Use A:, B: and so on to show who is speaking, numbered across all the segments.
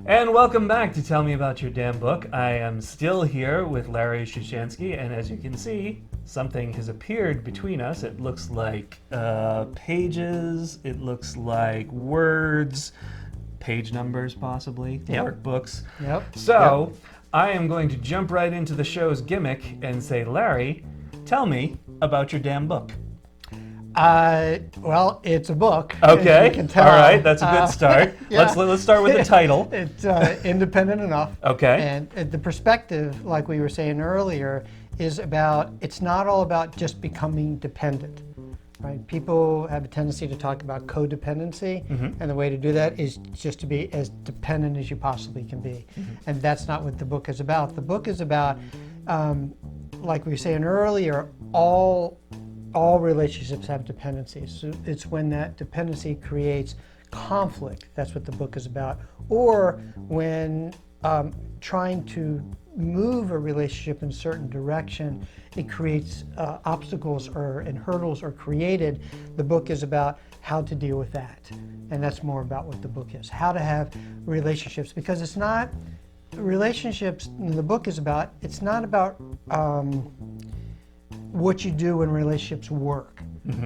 A: And welcome back to Tell Me About Your Damn Book. I am still here with Larry Shushansky, and as you can see, something has appeared between us. It looks like pages, it looks like words, page numbers possibly, workbooks.
B: Yep.
A: So, I am going to jump right into the show's gimmick and say, Larry, tell me about your damn book.
B: Well, it's a book.
A: Okay.
B: As you can tell.
A: All right. That's a good start.
B: Yeah.
A: Let's start with the title.
B: It's independent enough.
A: Okay.
B: And the perspective, like we were saying earlier, is about, it's not all about just becoming dependent, right? People have a tendency to talk about codependency, and the way to do that is just to be as dependent as you possibly can be. And that's not what the book is about. The book is about, like we were saying earlier, all relationships have dependencies. So it's when that dependency creates conflict. That's what the book is about. Or when trying to move a relationship in a certain direction, it creates obstacles and hurdles are created. The book is about how to deal with that. And that's more about what the book is. How to have relationships. Because it's not, relationships, the book is about, it's not about what you do when relationships work.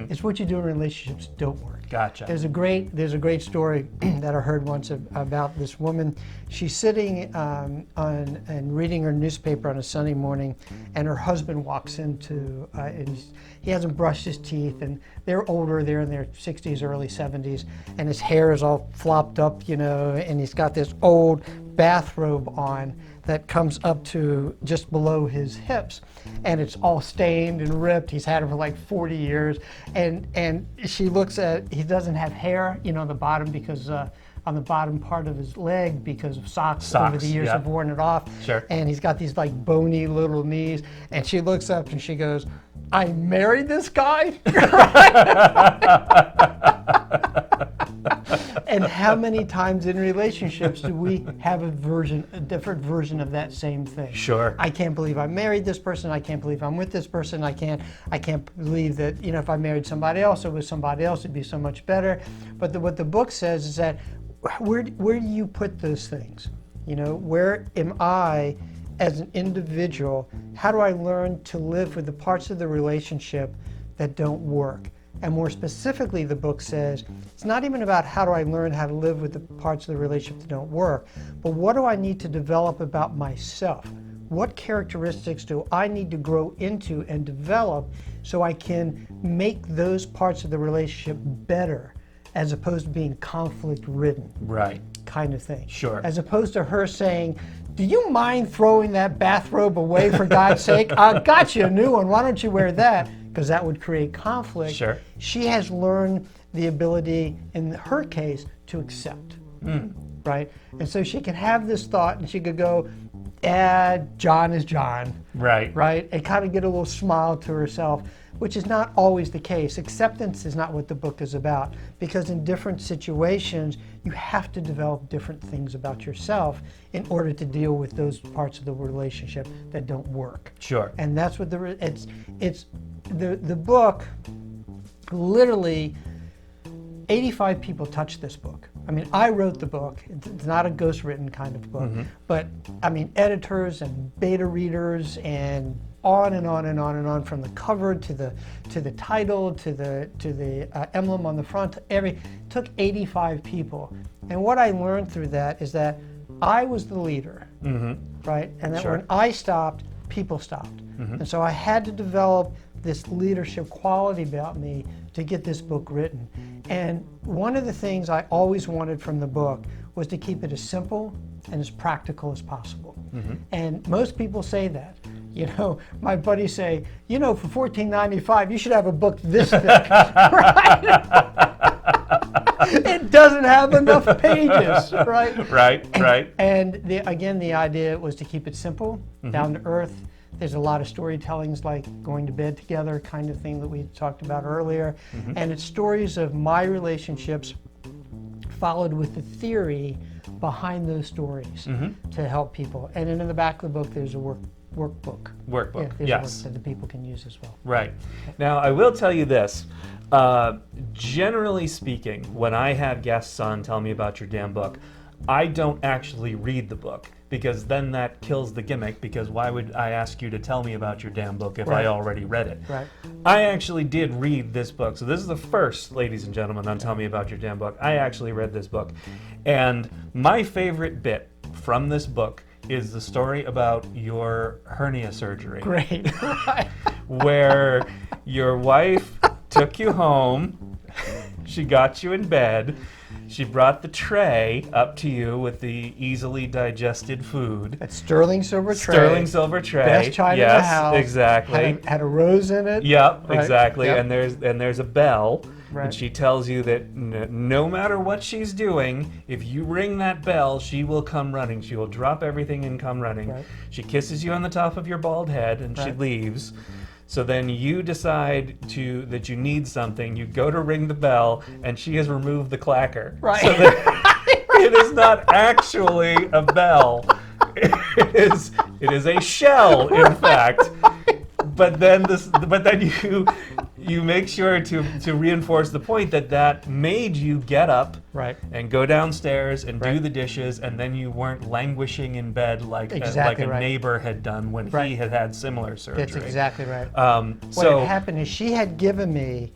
B: It's what you do when relationships don't work.
A: Gotcha.
B: There's a great story that I heard once about this woman. She's sitting and reading her newspaper on a Sunday morning, and her husband walks into, and he hasn't brushed his teeth, and they're older, they're in their 60s, early 70s, and his hair is all flopped up, and he's got this old bathrobe on that comes up to just below his hips, and it's all stained and ripped. He's had it for like 40 years, and she looks at, he doesn't have hair, on the bottom because on the bottom part of his leg because of socks over the years have worn it off.
A: Sure.
B: And he's got these like bony little knees, and she looks up and she goes, "I married this guy." And how many times in relationships do we have a different version of that same thing?
A: Sure.
B: I can't believe I married this person. I can't believe I'm with this person. I can't believe that, if I married somebody else or with somebody else, it'd be so much better. But what the book says is that where do you put those things? Where am I as an individual? How do I learn to live with the parts of the relationship that don't work? And more specifically, the book says, it's not even about how do I learn how to live with the parts of the relationship that don't work, but what do I need to develop about myself? What characteristics do I need to grow into and develop so I can make those parts of the relationship better, as opposed to being conflict-ridden?
A: Right.
B: Kind of thing.
A: Sure.
B: As opposed to her saying, "Do you mind throwing that bathrobe away, for God's sake? I got you a new one. Why don't you wear that?" Because that would create conflict.
A: Sure.
B: She has learned the ability, in her case, to accept. Right? And so she can have this thought, and she could go, John is John.
A: Right.
B: Right? And kind of get a little smile to herself, which is not always the case. Acceptance is not what the book is about, because in different situations, you have to develop different things about yourself in order to deal with those parts of the relationship that don't work.
A: Sure.
B: And that's what the book, literally 85 people touched this book. I mean, I wrote the book. It's not a ghostwritten kind of book, but I mean, editors and beta readers and on and on and on and on, from the cover to the title to the emblem on the front. Took 85 people, and what I learned through that is that I was the leader, right? And that when I stopped, people stopped, and so I had to develop this leadership quality about me to get this book written. And one of the things I always wanted from the book was to keep it as simple and as practical as possible. And most people say that. My buddies say, for $14.95, you should have a book this thick. Right? It doesn't have enough pages, right?
A: Right.
B: And the idea was to keep it simple, down to earth. There's a lot of storytellings, like going to bed together kind of thing that we talked about earlier. And it's stories of my relationships followed with the theory behind those stories to help people. And then in the back of the book, there's a workbook.
A: Yes.
B: A work that the people can use as well.
A: Right. Now, I will tell you this. Generally speaking, when I have guests on Tell Me About Your Damn Book, I don't actually read the book, because then that kills the gimmick, because why would I ask you to tell me about your damn book if
B: Right.
A: I already read it?
B: Right.
A: I actually did read this book. So this is the first, ladies and gentlemen, on Tell Me About Your Damn Book. I actually read this book. And my favorite bit from this book is the story about your hernia surgery.
B: Great. Right.
A: Where your wife took you home, she got you in bed, she brought the tray up to you with the easily digested food.
B: That sterling silver tray.
A: Sterling silver tray.
B: Best china in the house.
A: Exactly.
B: Had a rose in it.
A: Yep,
B: Right.
A: exactly.
B: Yep.
A: And there's a bell,
B: Right.
A: and she tells you that no matter what she's doing, if you ring that bell, she will come running. She will drop everything and come running.
B: Right.
A: She kisses you on the top of your bald head, and she
B: Right.
A: leaves. So then you decide that you need something. You go to ring the bell, and she has removed the clacker.
B: Right.
A: So that it is not actually a bell. It is a shell, in fact. But then you make sure to reinforce the point that made you get up
B: Right.
A: and go downstairs and do
B: Right.
A: the dishes, and then you weren't languishing in bed like
B: Exactly
A: a
B: right.
A: neighbor had done when
B: Right.
A: he had similar surgery.
B: That's exactly right. What
A: So
B: had happened is she had given me,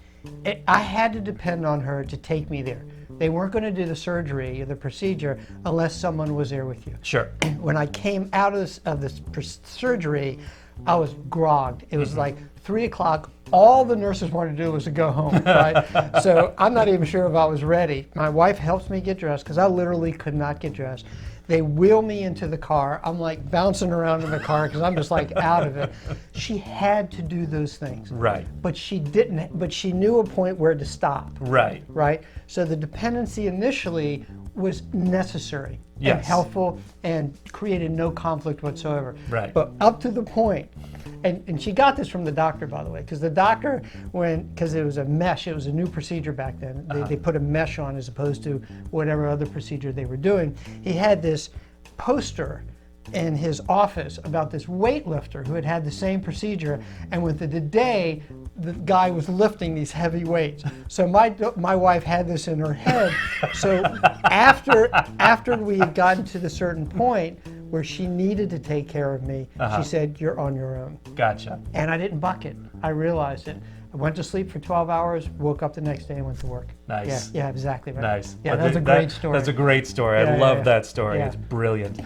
B: I had to depend on her to take me there. They weren't going to do the surgery or the procedure unless someone was there with you.
A: sure.
B: When I came out of this surgery, I was grogged. It was like 3 o'clock. All the nurses wanted to do was to go home, right? So I'm not even sure if I was ready. My wife helps me get dressed because I literally could not get dressed. They wheel me into the car. I'm like bouncing around in the car because I'm just like out of it. She had to do those things.
A: Right.
B: But she didn't, but she knew a point where to stop,
A: Right.
B: right? So the dependency initially was necessary and
A: Yes.
B: helpful and created no conflict whatsoever.
A: Right.
B: But up to the point, and she got this from the doctor, by the way, because the doctor, because it was a mesh, it was a new procedure back then. They put a mesh on as opposed to whatever other procedure they were doing. He had this poster in his office about this weightlifter who had had the same procedure, and within the day, the guy was lifting these heavy weights. So my wife had this in her head. So after we had gotten to the certain point where she needed to take care of me, she said, "You're on your own."
A: Gotcha.
B: And I didn't buck it. I realized it. I went to sleep for 12 hours, woke up the next day and went to work.
A: Nice.
B: Yeah, exactly right.
A: Nice.
B: Yeah, that's a great story.
A: That's a great story.
B: Yeah,
A: I
B: yeah,
A: love
B: yeah.
A: that story.
B: Yeah.
A: It's brilliant.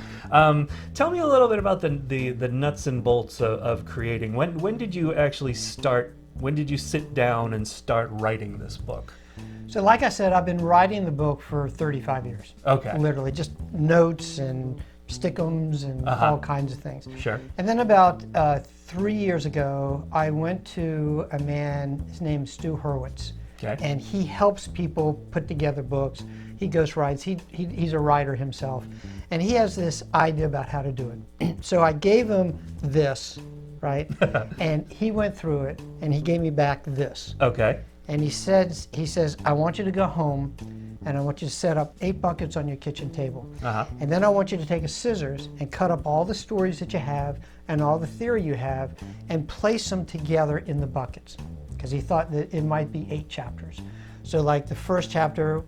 A: Tell me a little bit about the nuts and bolts of creating. When did you actually start? When did you sit down and start writing this book?
B: So like I said, I've been writing the book for 35 years.
A: Okay.
B: Literally, just notes and stick'ems and all kinds of things.
A: Sure.
B: And then about 3 years ago, I went to a man, his name's Stu Hurwitz.
A: Okay.
B: And he helps people put together books. He ghostwrites. He's a writer himself. And he has this idea about how to do it. So I gave him this, right? And he went through it, and he gave me back this.
A: Okay.
B: And he says, I want you to go home, and I want you to set up 8 buckets on your kitchen table. And then I want you to take a scissors and cut up all the stories that you have and all the theory you have and place them together in the buckets. Because he thought that it might be 8 chapters. So like the first chapter,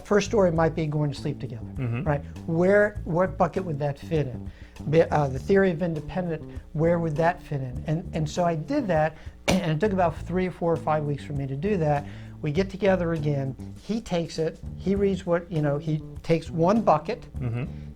B: first story might be going to sleep together, right? What bucket would that fit in? The theory of independent, where would that fit in? And so I did that, and it took about 3 or 4 or 5 weeks for me to do that. We get together again. He takes it. He reads he takes one bucket.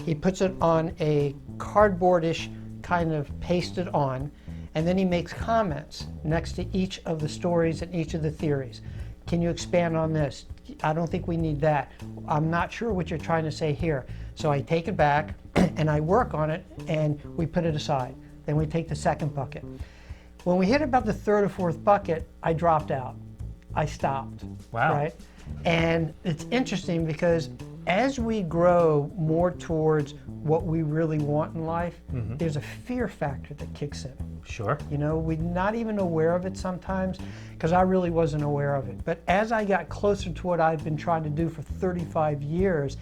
B: He puts it on a cardboardish kind of pasted on, and then he makes comments next to each of the stories and each of the theories. Can you expand on this? I don't think we need that. I'm not sure what you're trying to say here. So I take it back and I work on it, and we put it aside. Then we take the second bucket. When we hit about the 3rd or 4th bucket, I dropped out. I stopped.
A: Wow.
B: Right? And it's interesting because as we grow more towards what we really want in life, there's a fear factor that kicks in.
A: Sure.
B: You know, we're not even aware of it sometimes, because I really wasn't aware of it. But as I got closer to what I've been trying to do for 35 years,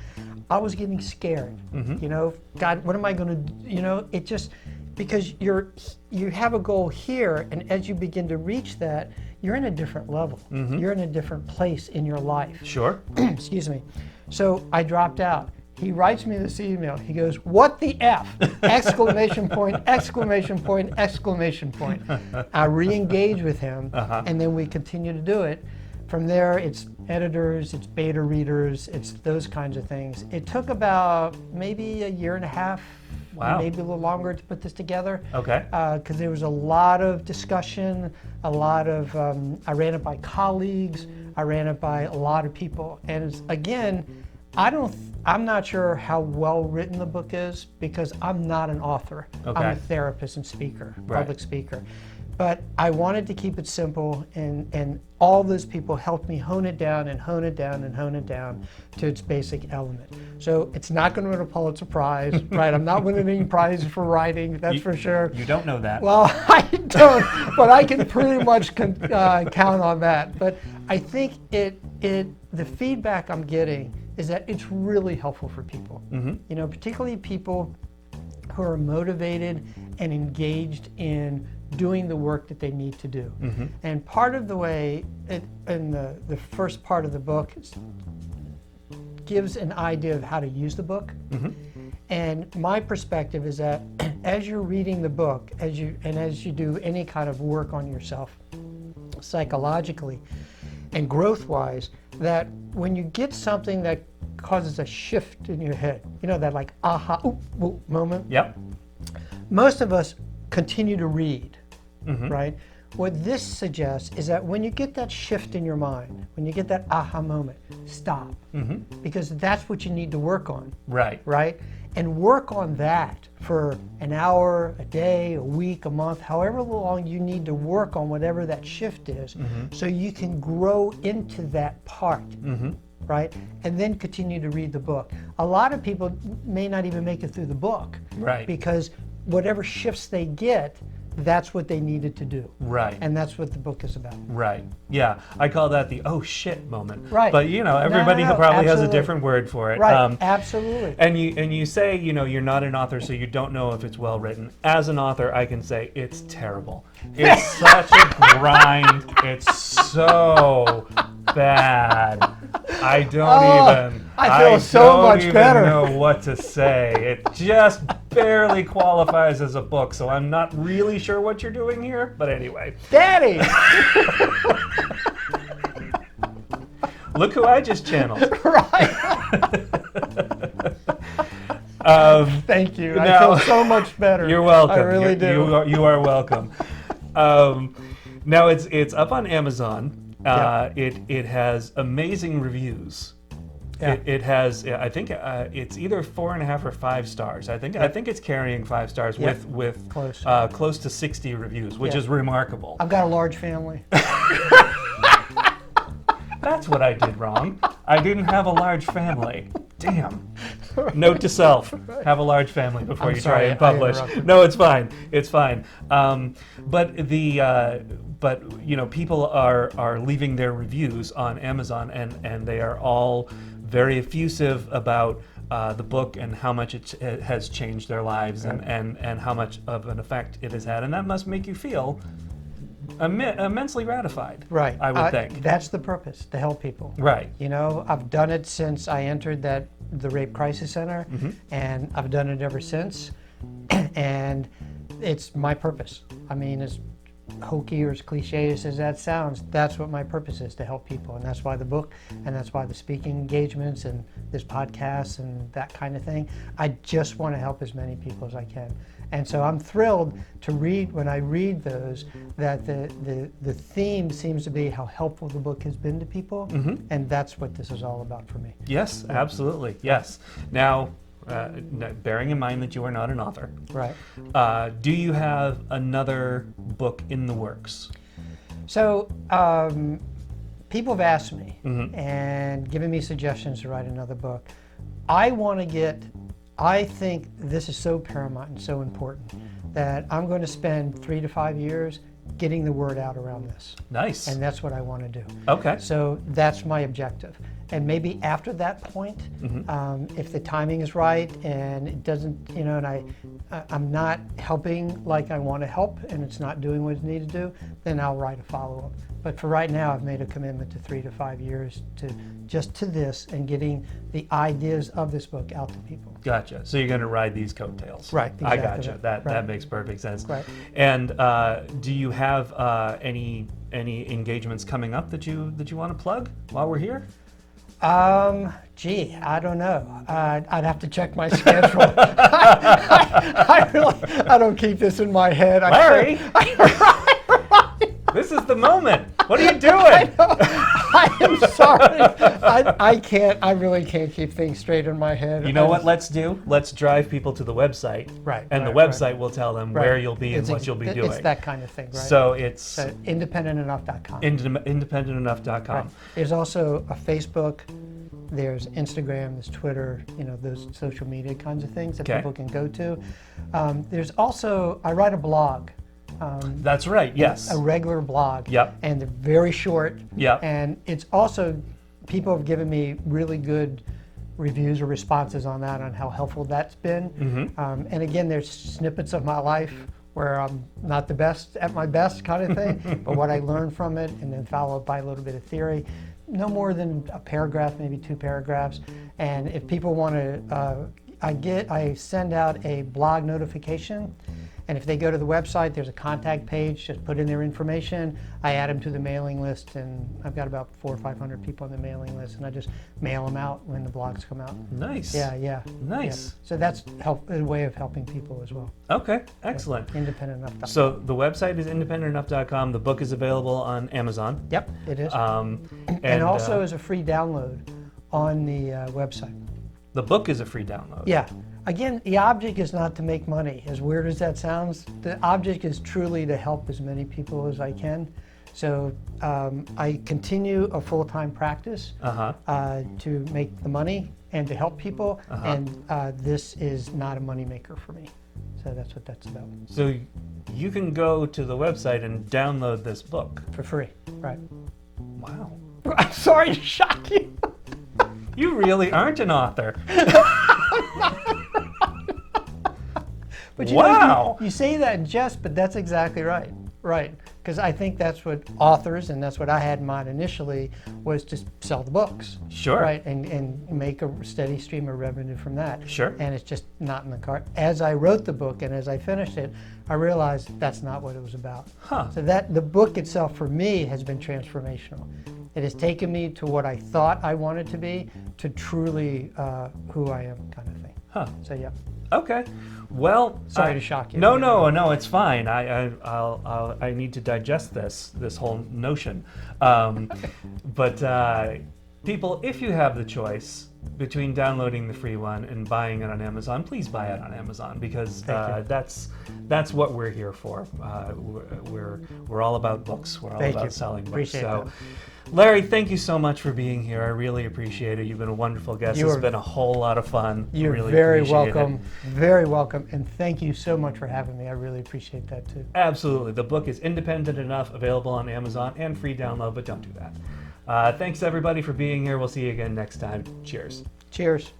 B: I was getting scared. You know, God, what am I going to do? You know, it just, because you have a goal here, and as you begin to reach that, you're in a different level. You're in a different place in your life.
A: Sure.
B: Excuse me. So I dropped out. he writes me this email. He goes, "What the F?" Exclamation point, exclamation point, exclamation point. I re-engage with him, and then we continue to do it. From there, it's editors, it's beta readers, it's those kinds of things. It took about maybe a year and a half, maybe a little longer to put this together.
A: Okay.
B: Because there was a lot of discussion, a lot of, I ran it by colleagues, I ran it by a lot of people. And again, I'm not sure how well written the book is because I'm not an author.
A: Okay.
B: I'm a therapist and speaker,
A: Right.
B: public speaker. But I wanted to keep it simple, and all those people helped me hone it down and hone it down and hone it down to its basic element. So it's not going to win a Pulitzer Prize, right? I'm not winning any prizes for writing, that's for sure.
A: You don't know that.
B: Well, I don't, but I can pretty much count on that. But I think the feedback I'm getting is that it's really helpful for people. You know, particularly people who are motivated and engaged in doing the work that they need to do. And part of the way, in the first part of the book, gives an idea of how to use the book. And my perspective is that as you're reading the book, as you do any kind of work on yourself, psychologically and growth-wise, that when you get something that causes a shift in your head, you know, that like aha, ooh, moment.
A: Yep.
B: Most of us continue to read, right? What this suggests is that when you get that shift in your mind, when you get that aha moment, stop. Because that's what you need to work on.
A: Right.
B: Right? And work on that for an hour, a day, a week, a month, however long you need to work on whatever that shift is, so you can grow into that part. Right? And then continue to read the book. A lot of people may not even make it through the book.
A: Right.
B: Because whatever shifts they get, that's what they needed to do.
A: Right.
B: And that's what the book is about.
A: Right. Yeah. I call that the oh shit moment.
B: Right.
A: But you know, everybody
B: No,
A: probably has a
B: absolutely.
A: different word for it.
B: Right. Absolutely.
A: And you say, you know, you're not an author, so you don't know if it's well written. As an author, I can say it's terrible. It's such a grind. It's so bad. I don't even.
B: I feel so much better.
A: I don't even know what to say. It just barely qualifies as a book, so I'm not really sure what you're doing here. But anyway.
B: Daddy!
A: Look who I just channeled.
B: Right. Thank you. I
A: now-
B: feel so much better.
A: You're welcome.
B: I really do.
A: You are welcome. Now it's up on Amazon. It has amazing reviews.
B: Yeah.
A: It has, I think it's either 4.5 or 5 stars. I think it's carrying 5 stars with close to 60 reviews, which is remarkable.
B: I've got a large family.
A: That's what I did wrong. I didn't have a large family. Damn. Note to self: have a large family before
B: I'm
A: you
B: sorry,
A: try and
B: I
A: publish.
B: interrupted.
A: No, it's fine. It's fine. But you know, people are leaving their reviews on Amazon, and they are all very effusive about the book and how much it has changed their lives, and how much of an effect it has had, and that must make you feel immensely gratified.
B: Right.
A: I would think.
B: That's the purpose, to help people.
A: Right.
B: You know, I've done it since I entered the Rape Crisis Center, and I've done it ever since. And it's my purpose. I mean, as hokey or as cliche as that sounds, that's what my purpose is, to help people. And that's why the book, and that's why the speaking engagements and this podcast and that kind of thing. I just want to help as many people as I can. And so I'm thrilled to read, when I read those, that the theme seems to be how helpful the book has been to people. And that's what this is all about for me.
A: Yes, absolutely. Yes. Now, bearing in mind that you are not an author,
B: Right.
A: Do you have another book in the works?
B: So people have asked me and given me suggestions to write another book. I think this is so paramount and so important that I'm going to spend 3 to 5 years getting the word out around this.
A: Nice.
B: And that's what I want to do.
A: Okay.
B: So that's my objective. And maybe after that point, if the timing is right and it doesn't, you know, and I'm not helping like I want to help and it's not doing what it needs to do, then I'll write a follow-up. But for right now, I've made a commitment to 3 to 5 years to just to this and getting the ideas of this book out to people.
A: Gotcha. So you're going to ride these coattails.
B: Right.
A: I
B: Exactly
A: gotcha.
B: right.
A: That makes perfect sense.
B: Right.
A: And do you have any engagements coming up that you want to plug while we're here?
B: Gee, I don't know. I'd have to check my schedule. I don't keep this in my head.
A: Larry, this is the moment. What are you doing?
B: I am sorry. I can't. I really can't keep things straight in my head.
A: You know what let's do? Let's drive people to the website.
B: Right.
A: And the website will tell them where you'll be and what you'll be doing.
B: It's that kind of thing, right?
A: So it's
B: independentenough.com.
A: independentenough.com.
B: Right. There's also a Facebook. There's Instagram, there's Twitter, you know, those social media kinds of things that people can go to. There's also, I write a blog.
A: That's right, yes.
B: A regular blog.
A: Yep.
B: And they're very short.
A: Yep.
B: And it's also, people have given me really good reviews or responses on that, on how helpful that's been. And again, there's snippets of my life where I'm not the best at my best kind of thing, but what I learned from it, and then followed by a little bit of theory. No more than a paragraph, maybe 2 paragraphs. And if people want to, I send out a blog notification. And if they go to the website, there's a contact page, just put in their information. I add them to the mailing list, and I've got about 400 or 500 people on the mailing list, and I just mail them out when the blogs come out.
A: Nice.
B: Yeah.
A: Nice.
B: Yeah. So that's a way of helping people as well.
A: Okay, excellent.
B: Independentenough.com.
A: So the website is independentenough.com. The book is available on Amazon.
B: Yep, it is.
A: And
B: also as a free download on the website.
A: The book is a free download.
B: Yeah. Again, the object is not to make money. As weird as that sounds, the object is truly to help as many people as I can. So I continue a full-time practice to make the money and to help people, and this is not a moneymaker for me. So that's what that's about.
A: So you can go to the website and download this book.
B: For free, right.
A: Wow.
B: I'm sorry to shock you.
A: You really aren't an author.
B: But you
A: wow.
B: know, you say that in jest, but that's exactly right. Right. Because I think that's what authors, and that's what I had in mind initially, was to sell the books.
A: Sure.
B: Right. And make a steady stream of revenue from that.
A: Sure.
B: And it's just not in the cart. As I wrote the book and as I finished it, I realized that's not what it was about. So that the book itself for me has been transformational. It has taken me to what I thought I wanted to be, to truly who I am, kind of thing. So yeah.
A: Okay. Well,
B: sorry to shock you.
A: No, it's fine. I need to digest this whole notion. But people, if you have the choice between downloading the free one and buying it on Amazon, please buy it on Amazon, because that's what we're here for. We're all about books. We're all about selling books.
B: Appreciate that.
A: Larry, thank you so much for being here. I really appreciate it. You've been a wonderful guest. It's been a whole lot of fun.
B: You're
A: really
B: very welcome. Very welcome. And thank you so much for having me. I really appreciate that too.
A: Absolutely. The book is Independent Enough, available on Amazon and free download, but don't do that. Thanks everybody for being here. We'll see you again next time. Cheers.
B: Cheers.